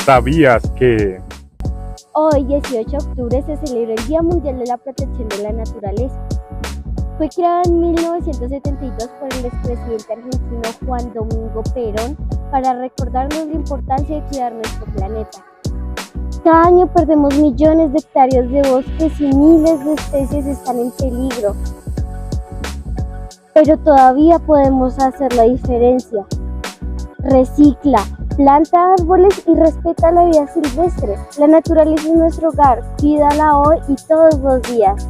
¿Sabías que? Hoy, 18 de octubre, se celebra el Día Mundial de la Protección de la Naturaleza. Fue creado en 1972 por el expresidente argentino Juan Domingo Perón para recordarnos la importancia de cuidar nuestro planeta. Cada año perdemos millones de hectáreas de bosques y miles de especies están en peligro. Pero todavía podemos hacer la diferencia. Recicla, planta árboles y respeta la vida silvestre. La naturaleza es nuestro hogar, cuídala hoy y todos los días.